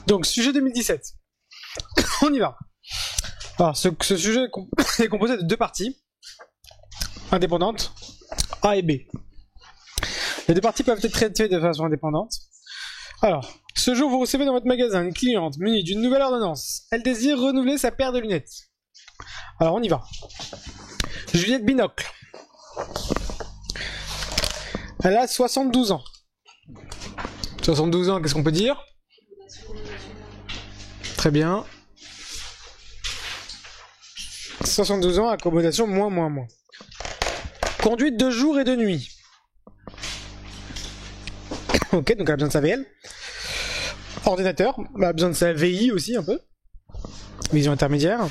Donc, sujet 2017. On y va. Alors, ce sujet est composé de deux parties indépendantes, A et B. Les deux parties peuvent être traitées de façon indépendante. Alors, ce jour, vous recevez dans votre magasin une cliente munie d'une nouvelle ordonnance. Elle désire renouveler sa paire de lunettes. Alors, on y va. Juliette Binocle. Elle a 72 ans. 72 ans, qu'est-ce qu'on peut dire? Très bien. 72 ans, accommodation moins. Conduite de jour et de nuit. Ok, donc elle a besoin de sa VL. Ordinateur, elle a besoin de sa VI aussi un peu. Vision intermédiaire.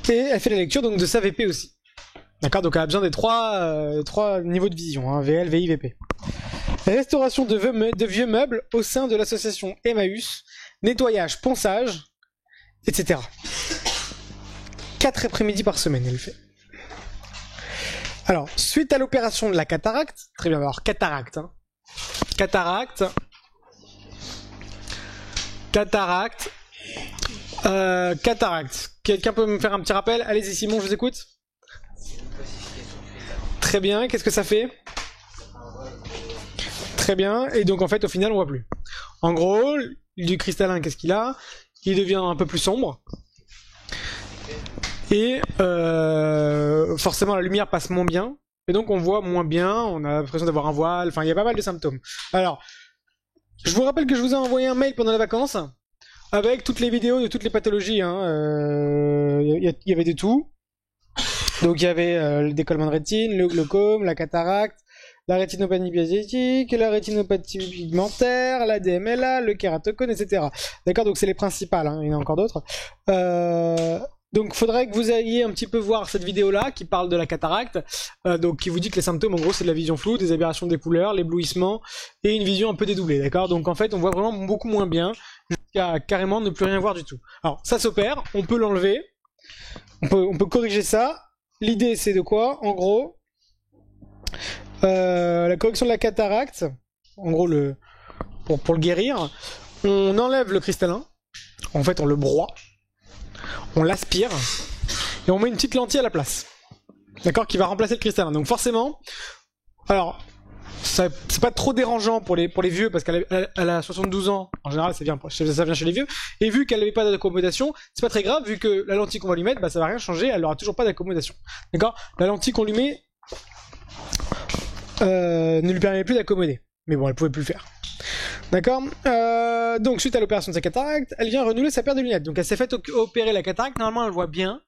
Et elle fait la lecture donc de sa VP aussi. D'accord, donc elle a besoin des trois niveaux de vision, hein, VL, VI, VP. Restauration de vieux meubles au sein de l'association Emmaüs. Nettoyage, ponçage, etc. 4 après-midi par semaine, elle fait. Alors, suite à l'opération de la cataracte, très bien, alors cataracte, hein. Cataracte. Quelqu'un peut me faire un petit rappel? Allez-y Simon, je vous écoute. Très bien, qu'est-ce que ça fait? Très bien, et donc en fait au final on voit plus. En gros, du cristallin, qu'est-ce qu'il a? Il devient un peu plus sombre. Et forcément la lumière passe moins bien. Et donc on voit moins bien, on a l'impression d'avoir un voile, enfin il y a pas mal de symptômes. Alors, je vous rappelle que je vous ai envoyé un mail pendant les vacances avec toutes les vidéos de toutes les pathologies. Il y avait de tout. Donc il y avait le décollement de rétine, le glaucome, la cataracte, la rétinopathie diabétique, la rétinopathie pigmentaire, la DMLA, le kératocone, etc. D'accord, donc c'est les principales, hein, il y en a encore d'autres. Donc faudrait que vous alliez un petit peu voir cette vidéo-là qui parle de la cataracte, donc qui vous dit que les symptômes en gros c'est de la vision floue, des aberrations des couleurs, l'éblouissement et une vision un peu dédoublée, d'accord. Donc en fait on voit vraiment beaucoup moins bien, jusqu'à carrément ne plus rien voir du tout. Alors ça s'opère, on peut l'enlever, on peut corriger ça. L'idée c'est de quoi? En gros, la correction de la cataracte, en gros pour le guérir, on enlève le cristallin, en fait on le broie, on l'aspire et on met une petite lentille à la place, d'accord, qui va remplacer le cristallin. Donc forcément, alors c'est pas trop dérangeant pour les vieux parce qu'elle a 72 ans, en général ça vient chez les vieux, et vu qu'elle n'avait pas d'accommodation, c'est pas très grave vu que la lentille qu'on va lui mettre, bah ça va rien changer, elle aura toujours pas d'accommodation, d'accord. La lentille qu'on lui met ne lui permet plus d'accommoder, mais bon elle pouvait plus le faire, d'accord. Donc suite à l'opération de sa cataracte, elle vient renouveler sa paire de lunettes. Donc elle s'est fait opérer la cataracte, normalement elle voit bien,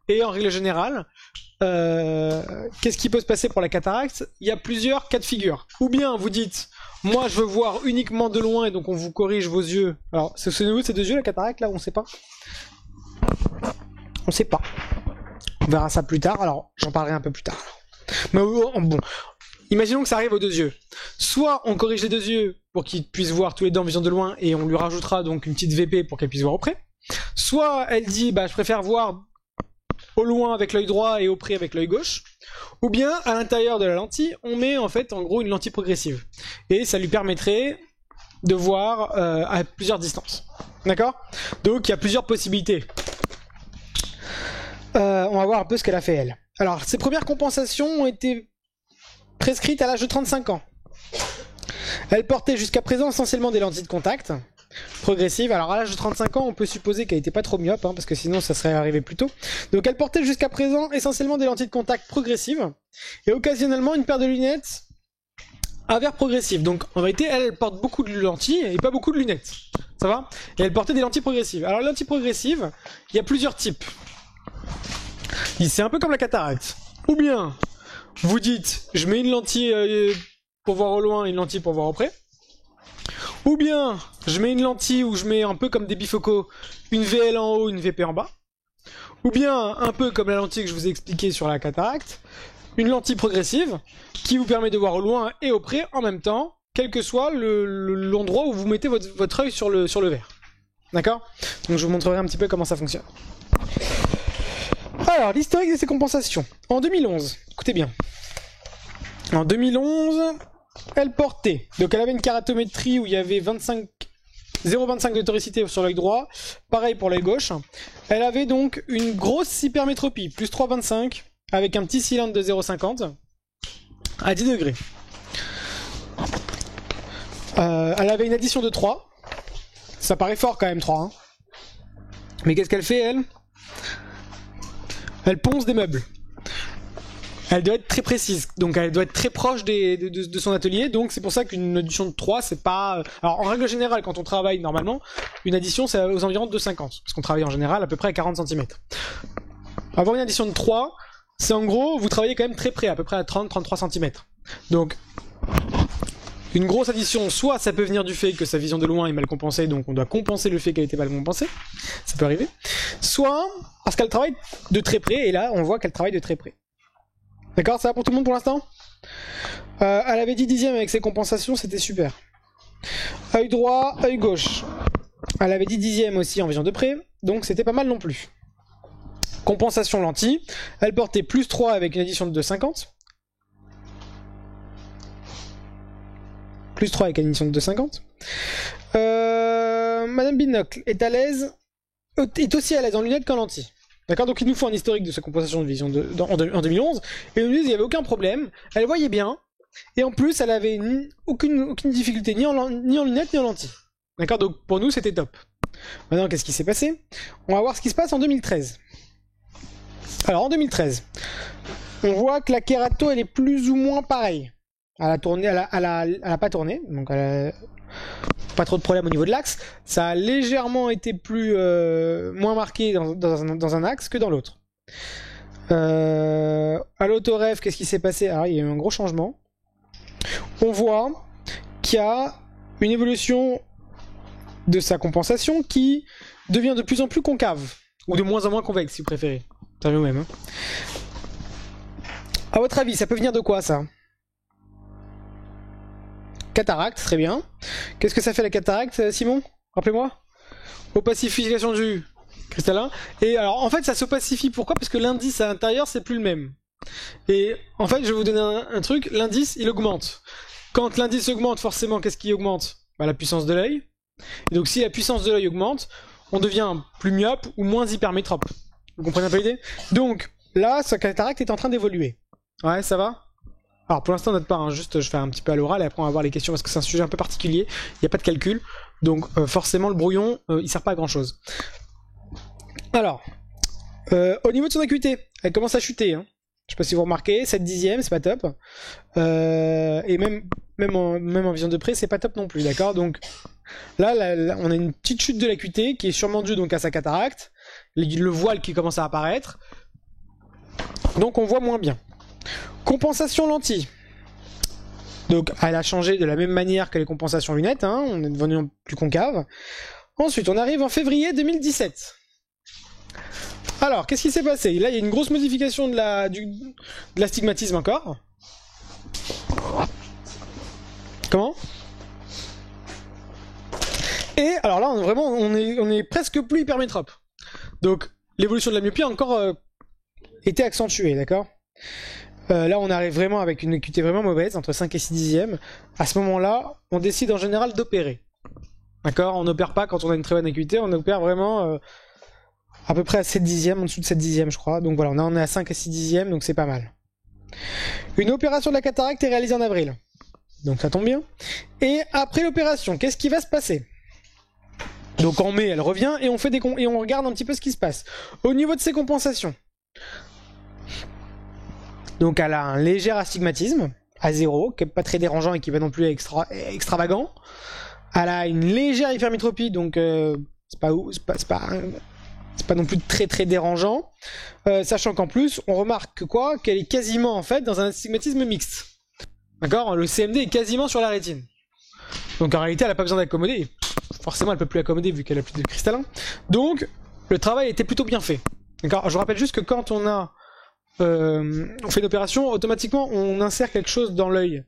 et en règle générale, qu'est-ce qui peut se passer pour la cataracte? Il y a plusieurs cas de figure. Ou bien vous dites, moi je veux voir uniquement de loin, et donc on vous corrige vos yeux. Alors c'est nouveau ces deux yeux la cataracte là, on sait pas. On sait pas. On verra ça plus tard, alors j'en parlerai un peu plus tard. Mais bon, imaginons que ça arrive aux deux yeux. Soit on corrige les deux yeux pour qu'ils puissent voir tous les deux en vision de loin et on lui rajoutera donc une petite VP pour qu'elle puisse voir au près. Soit elle dit bah je préfère voir au loin avec l'œil droit et au près avec l'œil gauche. Ou bien à l'intérieur de la lentille on met en fait en gros une lentille progressive. Et ça lui permettrait de voir à plusieurs distances. D'accord? Donc il y a plusieurs possibilités. On va voir un peu ce qu'elle a fait elle. Alors ses premières compensations ont été prescrite à l'âge de 35 ans. Elle portait jusqu'à présent essentiellement des lentilles de contact progressives. Alors à l'âge de 35 ans, on peut supposer qu'elle était pas trop myope, hein, parce que sinon ça serait arrivé plus tôt. Donc elle portait jusqu'à présent essentiellement des lentilles de contact progressives et occasionnellement une paire de lunettes à verre progressive. Donc en vérité, elle porte beaucoup de lentilles et pas beaucoup de lunettes. Ça va? Et elle portait des lentilles progressives. Alors les lentilles progressives, il y a plusieurs types. C'est un peu comme la cataracte. Ou bien vous dites, je mets une lentille pour voir au loin et une lentille pour voir au près. Ou bien, je mets une lentille où je mets un peu comme des bifocaux, une VL en haut, une VP en bas. Ou bien, un peu comme la lentille que je vous ai expliqué sur la cataracte, une lentille progressive qui vous permet de voir au loin et au près en même temps, quel que soit l'endroit où vous mettez votre œil sur le verre. D'accord? Donc je vous montrerai un petit peu comment ça fonctionne. Alors, l'historique de ces compensations. En 2011, écoutez bien. En 2011, elle portait. Donc elle avait une kératométrie où il y avait 25 0,25 de toricité sur l'œil droit, pareil pour l'œil gauche. Elle avait donc une grosse hypermétropie, plus 3,25, avec un petit cylindre de 0,50 à 10 degrés. Elle avait une addition de 3. Ça paraît fort quand même 3. Hein. Mais qu'est-ce qu'elle fait elle? Elle ponce des meubles. Elle doit être très précise, donc elle doit être très proche de son atelier, donc c'est pour ça qu'une addition de 3, c'est pas... Alors en règle générale, quand on travaille normalement, une addition c'est aux environs de 2,50, parce qu'on travaille en général à peu près à 40 cm. Avoir une addition de 3, c'est en gros, vous travaillez quand même très près, à peu près à 30-33 cm. Donc, une grosse addition, soit ça peut venir du fait que sa vision de loin est mal compensée, donc on doit compenser le fait qu'elle était mal compensée, ça peut arriver, soit parce qu'elle travaille de très près, et là on voit qu'elle travaille de très près. D'accord, ça va pour tout le monde pour l'instant? Elle avait 10 dixièmes avec ses compensations, c'était super. Œil droit, œil gauche. Elle avait 10 dixièmes aussi en vision de près, donc c'était pas mal non plus. Compensation lentille, elle portait plus 3 avec une addition de 2,50. Plus 3 avec une addition de 2,50. Madame Binocle est à l'aise, est aussi à l'aise en lunettes qu'en lentilles. D'accord, donc il nous faut un historique de sa compensation de vision en 2011, et nous disent qu'il n'y avait aucun problème, elle voyait bien, et en plus elle avait aucune difficulté ni en lunettes ni en lentilles. D'accord, donc pour nous c'était top. Maintenant qu'est-ce qui s'est passé? On va voir ce qui se passe en 2013. Alors en 2013, on voit que la kérato elle est plus ou moins pareille. Elle a tourné, elle a pas tourné, donc elle a pas trop de problème au niveau de l'axe. Ça a légèrement été moins marqué dans un axe que dans l'autre. À l'autoref, qu'est-ce qui s'est passé? Alors, il y a eu un gros changement. On voit qu'il y a une évolution de sa compensation qui devient de plus en plus concave. Ou de moins en moins convexe, si vous préférez. Ça vient vous-même. Hein. À votre avis, ça peut venir de quoi, ça? Cataracte, très bien. Qu'est-ce que ça fait la cataracte, Simon? Rappelez-moi. Opacification du cristallin. Et alors, en fait, ça s'opacifie. Pourquoi? Parce que l'indice à l'intérieur, c'est plus le même. Et en fait, je vais vous donner un truc. L'indice, il augmente. Quand l'indice augmente, forcément, qu'est-ce qui augmente? Bah, la puissance de l'œil. Et donc, si la puissance de l'œil augmente, on devient plus myope ou moins hypermétrope. Vous comprenez un peu l'idée? Donc, là, sa cataracte est en train d'évoluer. Ouais, ça va? Alors pour l'instant note pas, hein, juste je fais un petit peu à l'oral et après on va voir les questions parce que c'est un sujet un peu particulier, il n'y a pas de calcul, donc forcément le brouillon il sert pas à grand chose. Alors, au niveau de son acuité, elle commence à chuter, hein. Je sais pas si vous remarquez, 7 dixièmes, c'est pas top, et même en vision de près c'est pas top non plus, d'accord? Donc là, on a une petite chute de l'acuité qui est sûrement due donc à sa cataracte, le voile qui commence à apparaître, donc on voit moins bien. Compensation lentille. Donc elle a changé de la même manière que les compensations lunettes, hein, on est devenu plus concave. Ensuite on arrive en février 2017. Alors qu'est-ce qui s'est passé? Là il y a une grosse modification de l'astigmatisme encore. Comment? Et alors là on est presque plus hypermétrope. Donc l'évolution de la myopie a encore été accentuée, d'accord? Là on arrive vraiment avec une acuité vraiment mauvaise, entre 5 et 6 dixièmes. À ce moment-là, on décide en général d'opérer. D'accord? On n'opère pas quand on a une très bonne acuité, on opère vraiment à peu près à 7 dixièmes, en dessous de 7 dixièmes je crois. Donc voilà, on est à 5 et 6 dixièmes, donc c'est pas mal. Une opération de la cataracte est réalisée en avril. Donc ça tombe bien. Et après l'opération, qu'est-ce qui va se passer? Donc en mai, elle revient et on regarde un petit peu ce qui se passe. Au niveau de ses compensations, donc elle a un léger astigmatisme, à 0, qui n'est pas très dérangeant et qui va non plus être extravagant. Elle a une légère hypermétropie, donc c'est pas non plus très très dérangeant. Sachant qu'en plus, on remarque quoi? Qu'elle est quasiment en fait dans un astigmatisme mixte. D'accord? Le CMD est quasiment sur la rétine. Donc en réalité, elle n'a pas besoin d'accommoder. Forcément, elle peut plus accommoder vu qu'elle a plus de cristallin. Donc, le travail était plutôt bien fait. D'accord? Je rappelle juste que quand on fait une opération, automatiquement on insère quelque chose dans l'œil.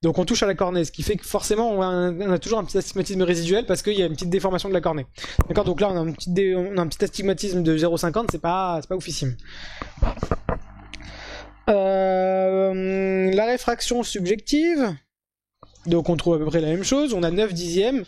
Donc on touche à la cornée, ce qui fait que forcément on a toujours un petit astigmatisme résiduel parce qu'il y a une petite déformation de la cornée. D'accord, donc là on a un petit astigmatisme de 0,50, c'est pas oufissime. La réfraction subjective, donc on trouve à peu près la même chose, on a 9 dixièmes.